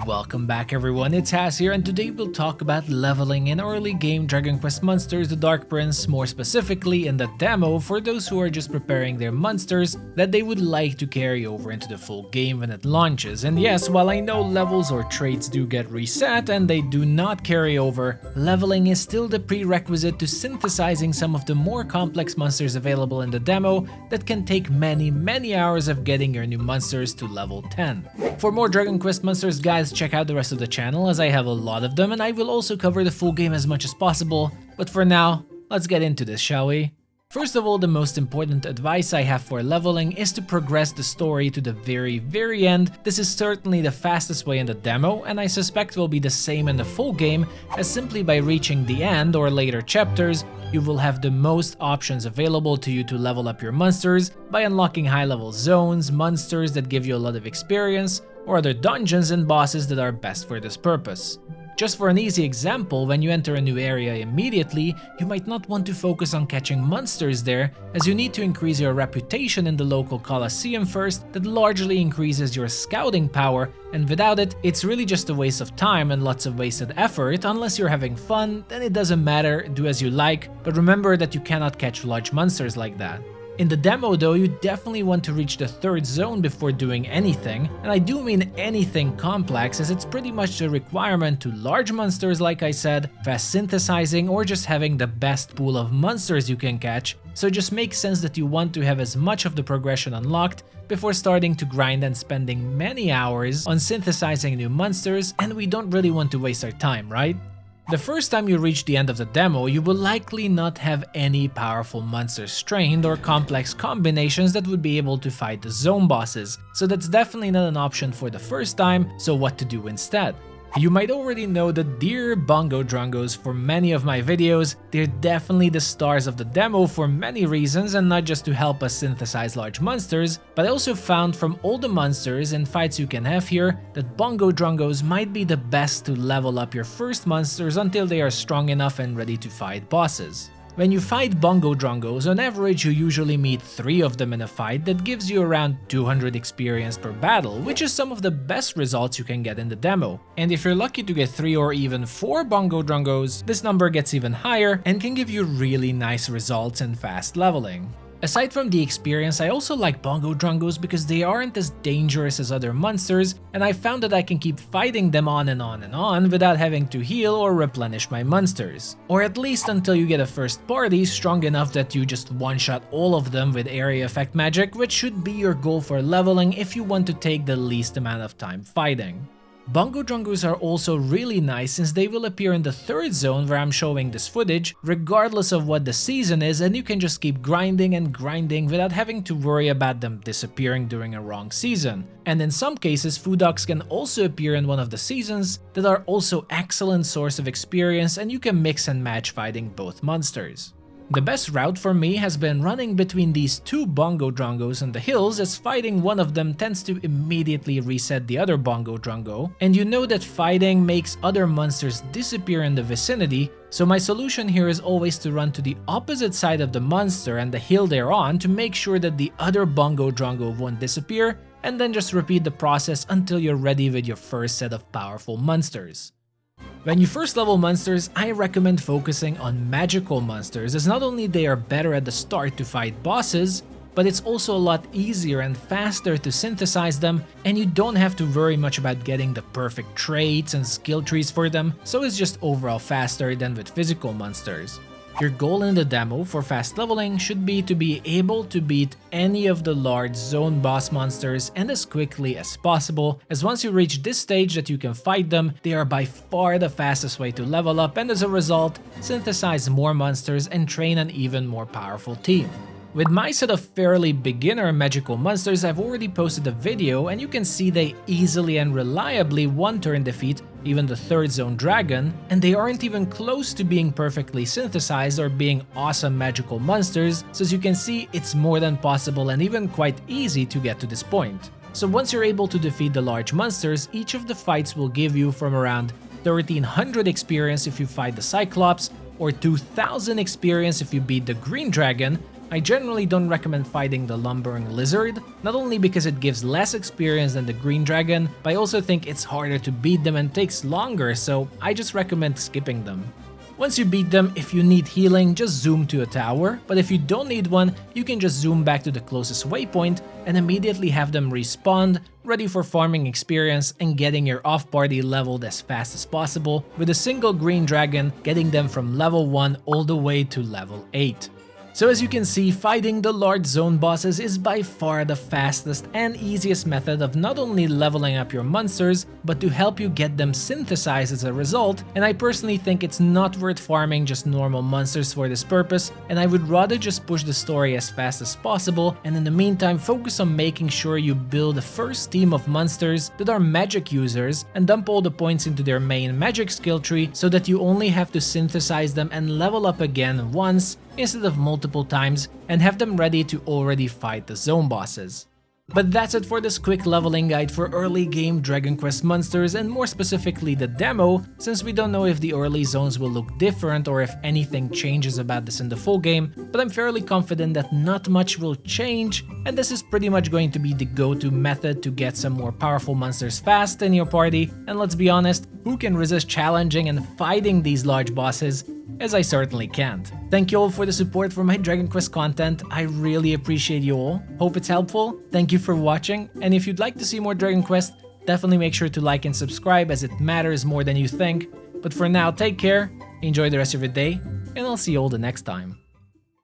Welcome back everyone, it's Haz here, and today we'll talk about leveling in early game Dragon Quest monsters, the Dark Prince, more specifically in the demo for those who are just preparing their monsters that they would like to carry over into the full game when it launches. And yes, while I know levels or traits do get reset and they do not carry over, leveling is still the prerequisite to synthesizing some of the more complex monsters available in the demo that can take many hours of getting your new monsters to level 10. For more Dragon Quest monsters, guys, check out the rest of the channel as I have a lot of them, and I will also cover the full game as much as possible. But for now, let's get into this, shall we? First of all, the most important advice I have for leveling is to progress the story to the very end. This is certainly the fastest way in the demo, and I suspect will be the same in the full game, as simply by reaching the end or later chapters, you will have the most options available to you to level up your monsters by unlocking high-level zones, monsters that give you a lot of experience, or other dungeons and bosses that are best for this purpose. Just for an easy example, when you enter a new area immediately, you might not want to focus on catching monsters there, as you need to increase your reputation in the local Colosseum first. That largely increases your scouting power, and without it, it's really just a waste of time and lots of wasted effort. Unless you're having fun, then it doesn't matter, do as you like, but remember that you cannot catch large monsters like that. In the demo though, you definitely want to reach the third zone before doing anything, and I do mean anything complex, as it's pretty much a requirement to large monsters like I said, fast synthesizing, or just having the best pool of monsters you can catch. So it just makes sense that you want to have as much of the progression unlocked before starting to grind and spending many hours on synthesizing new monsters, and we don't really want to waste our time, right? The first time you reach the end of the demo, you will likely not have any powerful monsters trained or complex combinations that would be able to fight the zone bosses, so that's definitely not an option for the first time. So what to do instead? You might already know the dear Bongo Drongos for many of my videos. They're definitely the stars of the demo for many reasons, and not just to help us synthesize large monsters, but I also found from all the monsters and fights you can have here that Bongo Drongos might be the best to level up your first monsters until they are strong enough and ready to fight bosses. When you fight Bongo Drongos, on average you usually meet 3 of them in a fight that gives you around 200 experience per battle, which is some of the best results you can get in the demo. And if you're lucky to get 3 or even 4 Bongo Drongos, this number gets even higher and can give you really nice results and fast leveling. Aside from the experience, I also like Bongo Drongos because they aren't as dangerous as other monsters, and I found that I can keep fighting them on and on without having to heal or replenish my monsters. Or at least until you get a first party strong enough that you just one-shot all of them with area effect magic, which should be your goal for leveling if you want to take the least amount of time fighting. Bongo Drongos are also really nice since they will appear in the third zone where I'm showing this footage, regardless of what the season is, and you can just keep grinding and grinding without having to worry about them disappearing during a wrong season. And in some cases, food dogs can also appear in one of the seasons that are also excellent source of experience, and you can mix and match fighting both monsters. The best route for me has been running between these 2 Bongo Drongos in the hills, as fighting one of them tends to immediately reset the other Bongo Drongo, and you know that fighting makes other monsters disappear in the vicinity, so my solution here is always to run to the opposite side of the monster and the hill they're on to make sure that the other Bongo Drongo won't disappear, and then just repeat the process until you're ready with your first set of powerful monsters. When you first level monsters, I recommend focusing on magical monsters, as not only they are better at the start to fight bosses, but it's also a lot easier and faster to synthesize them, and you don't have to worry much about getting the perfect traits and skill trees for them, so it's just overall faster than with physical monsters. Your goal in the demo for fast leveling should be to be able to beat any of the large zone boss monsters and as quickly as possible, as once you reach this stage that you can fight them, they are by far the fastest way to level up, and as a result, synthesize more monsters and train an even more powerful team. With my set of fairly beginner magical monsters, I've already posted a video, and you can see they easily and reliably one-turn defeat even the third zone dragon, and they aren't even close to being perfectly synthesized or being awesome magical monsters, so as you can see, it's more than possible and even quite easy to get to this point. So once you're able to defeat the large monsters, each of the fights will give you from around 1300 experience if you fight the Cyclops, or 2000 experience if you beat the green dragon, I generally don't recommend fighting the lumbering lizard, not only because it gives less experience than the green dragon, but I also think it's harder to beat them and takes longer, so I just recommend skipping them. Once you beat them, if you need healing, just zoom to a tower, but if you don't need one, you can just zoom back to the closest waypoint and immediately have them respawn, ready for farming experience and getting your off-party leveled as fast as possible, with a single green dragon getting them from level 1 all the way to level 8. So as you can see, fighting the large zone bosses is by far the fastest and easiest method of not only leveling up your monsters, but to help you get them synthesized as a result, and I personally think it's not worth farming just normal monsters for this purpose, and I would rather just push the story as fast as possible, and in the meantime focus on making sure you build the first team of monsters that are magic users and dump all the points into their main magic skill tree so that you only have to synthesize them and level up again once instead of multiple times, and have them ready to already fight the zone bosses. But that's it for this quick leveling guide for early game Dragon Quest monsters, and more specifically the demo, since we don't know if the early zones will look different or if anything changes about this in the full game, but I'm fairly confident that not much will change, and this is pretty much going to be the go-to method to get some more powerful monsters fast in your party, and let's be honest, who can resist challenging and fighting these large bosses? As I certainly can't. Thank you all for the support for my Dragon Quest content, I really appreciate you all, hope it's helpful, thank you for watching, and if you'd like to see more Dragon Quest, definitely make sure to like and subscribe as it matters more than you think. But for now, take care, enjoy the rest of your day, and I'll see you all the next time.